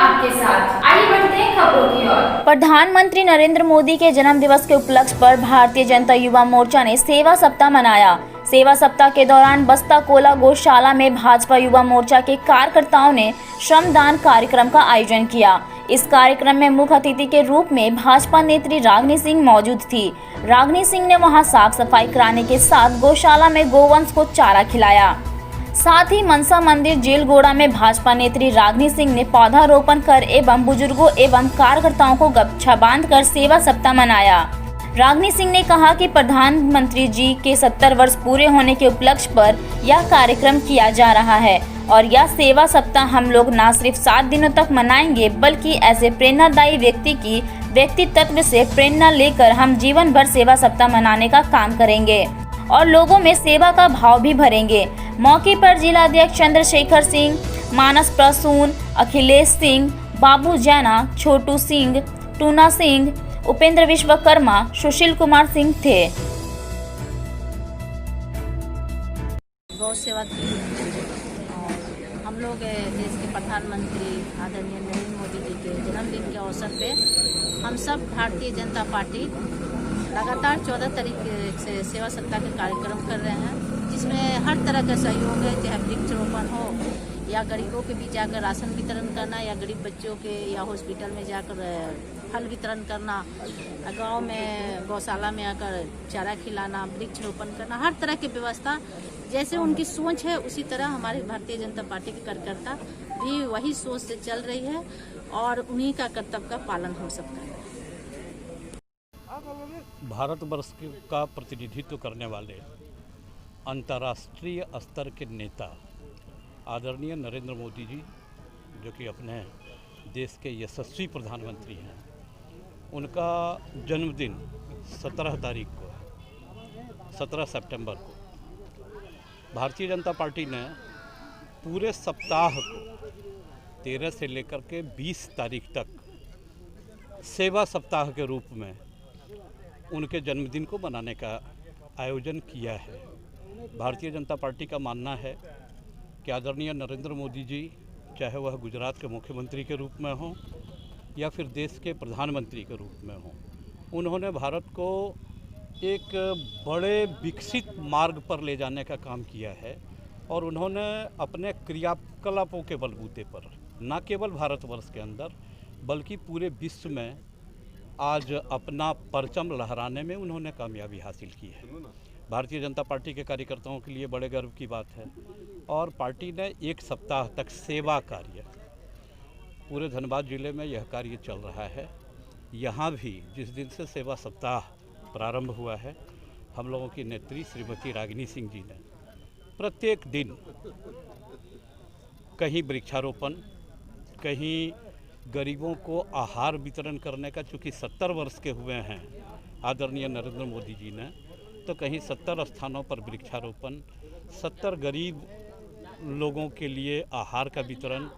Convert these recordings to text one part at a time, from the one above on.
आपके साथ। आइए बढ़ते हैं खबरों की ओर। प्रधानमंत्री नरेंद्र मोदी के जन्म दिवस के उपलक्ष्य पर भारतीय जनता युवा मोर्चा ने सेवा सप्ताह मनाया। सेवा सप्ताह के दौरान बस्ता कोला गौशाला में भाजपा युवा मोर्चा के कार्यकर्ताओं ने श्रमदान कार्यक्रम का आयोजन किया। इस कार्यक्रम में मुख्य अतिथि के रूप में भाजपा नेत्री रागिनी सिंह मौजूद थी। रागिनी सिंह ने वहां साफ सफाई कराने के साथ गौशाला में गोवंश को चारा खिलाया। साथ ही मनसा मंदिर जेलगोड़ा में भाजपा नेत्री रागिनी सिंह ने पौधारोपण कर एवं बुजुर्गों एवं कार्यकर्ताओं को गमछा बांधकर सेवा सप्ताह मनाया। रागिनी सिंह ने कहा कि प्रधानमंत्री जी के 70 वर्ष पूरे होने के उपलक्ष्य पर यह कार्यक्रम किया जा रहा है और यह सेवा सप्ताह हम लोग न सिर्फ 7 दिनों तक मनाएंगे बल्कि ऐसे प्रेरणादायी व्यक्ति की व्यक्तित्व से प्रेरणा लेकर हम जीवन भर सेवा सप्ताह मनाने का काम करेंगे और लोगों में सेवा का भाव भी भरेंगे। मौके पर जिला अध्यक्ष चंद्रशेखर सिंह, मानस प्रसून, अखिलेश सिंह, बाबू जैना, छोटू सिंह, टूना सिंह, उपेंद्र विश्वकर्मा, सुशील कुमार सिंह थे। गौ सेवा की और हम लोग देश के प्रधानमंत्री आदरणीय नरेंद्र मोदी जी के जन्मदिन के अवसर पे हम सब भारतीय जनता पार्टी लगातार 14 तारीख से सेवा सप्ताह के कार्यक्रम कर रहे हैं, जिसमें हर तरह का सहयोग है, चाहे वृक्षारोपण हो या गरीबों के बीच जाकर राशन वितरण करना या गरीब बच्चों के या हॉस्पिटल में जाकर फल वितरण करना, गांव में गौशाला में आकर चारा खिलाना, वृक्षारोपण करना, हर तरह की व्यवस्था जैसे उनकी सोच है उसी तरह हमारी भारतीय जनता पार्टी के कार्यकर्ता भी वही सोच से चल रही है और उन्हीं का कर्तव्य का पालन हो सकता है। भारतवर्ष का प्रतिनिधित्व करने वाले अंतर्राष्ट्रीय स्तर के नेता आदरणीय नरेंद्र मोदी जी, जो कि अपने देश के यशस्वी प्रधानमंत्री हैं, उनका जन्मदिन 17 तारीख को 17 सितंबर को भारतीय जनता पार्टी ने पूरे सप्ताह को 13 से लेकर के 20 तारीख तक सेवा सप्ताह के रूप में उनके जन्मदिन को मनाने का आयोजन किया है। भारतीय जनता पार्टी का मानना है कि आदरणीय नरेंद्र मोदी जी, चाहे वह गुजरात के मुख्यमंत्री के रूप में हों या फिर देश के प्रधानमंत्री के रूप में हों, उन्होंने भारत को एक बड़े विकसित मार्ग पर ले जाने का काम किया है और उन्होंने अपने क्रियाकलापों के बलबूते पर न केवल भारतवर्ष के अंदर बल्कि पूरे विश्व में आज अपना परचम लहराने में उन्होंने कामयाबी हासिल की है। भारतीय जनता पार्टी के कार्यकर्ताओं के लिए बड़े गर्व की बात है और पार्टी ने एक सप्ताह तक सेवा कार्य, पूरे धनबाद जिले में यह कार्य चल रहा है। यहाँ भी जिस दिन से सेवा सप्ताह प्रारंभ हुआ है, हम लोगों की नेत्री श्रीमती रागिनी सिंह जी ने प्रत्येक दिन कहीं वृक्षारोपण, कहीं गरीबों को आहार वितरण करने का, चूँकि 70 वर्ष के हुए हैं आदरणीय नरेंद्र मोदी जी ने, तो कहीं 70 स्थानों पर वृक्षारोपण, 70 गरीब लोगों के लिए आहार का वितरण,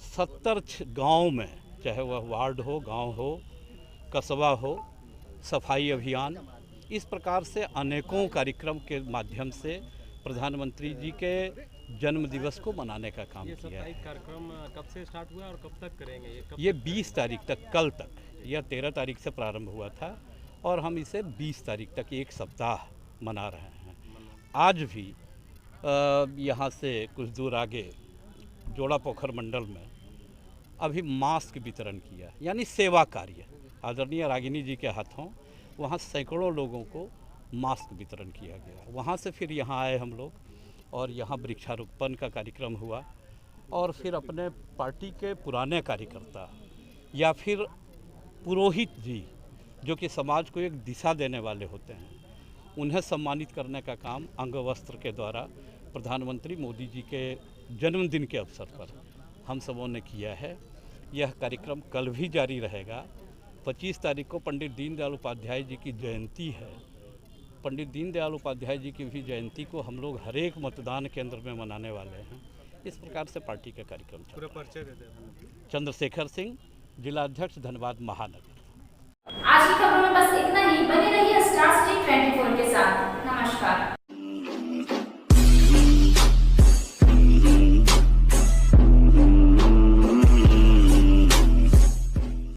70 गांव में, चाहे वह वार्ड हो, गांव हो, कस्बा हो, सफाई अभियान, इस प्रकार से अनेकों कार्यक्रम के माध्यम से प्रधानमंत्री जी के जन्म दिवस को मनाने का काम किया है। कार्यक्रम कब से स्टार्ट हुआ और कब तक करेंगे? ये 20 तारीख तक, कल तक, यह 13 तारीख से प्रारंभ हुआ था और हम इसे 20 तारीख तक एक सप्ताह मना रहे हैं। आज भी यहाँ से कुछ दूर आगे जोड़ा पोखर मंडल में अभी मास्क वितरण किया, यानी सेवा कार्य आदरणीय रागिनी जी के हाथों वहाँ सैकड़ों लोगों को मास्क वितरण किया गया। वहाँ से फिर यहाँ आए हम लोग और यहाँ वृक्षारोपण का कार्यक्रम हुआ और फिर अपने पार्टी के पुराने कार्यकर्ता या फिर पुरोहित जी, जो कि समाज को एक दिशा देने वाले होते हैं, उन्हें सम्मानित करने का काम अंग वस्त्र के द्वारा प्रधानमंत्री मोदी जी के जन्मदिन के अवसर पर हम सबों ने किया है। यह कार्यक्रम कल भी जारी रहेगा। 25 तारीख को पंडित दीनदयाल उपाध्याय जी की जयंती है। पंडित दीनदयाल उपाध्याय जी की भी जयंती को हम लोग हर एक मतदान केंद्र में मनाने वाले हैं। इस प्रकार से पार्टी का कार्यक्रम पूरा परिचय दे दें। चंद्रशेखर सिंह, जिला अध्यक्ष धनबाद महानगर। आज की खबरों में बस इतना ही। बने रहिए स्टार स्टेट 24 के साथ। नमस्कार।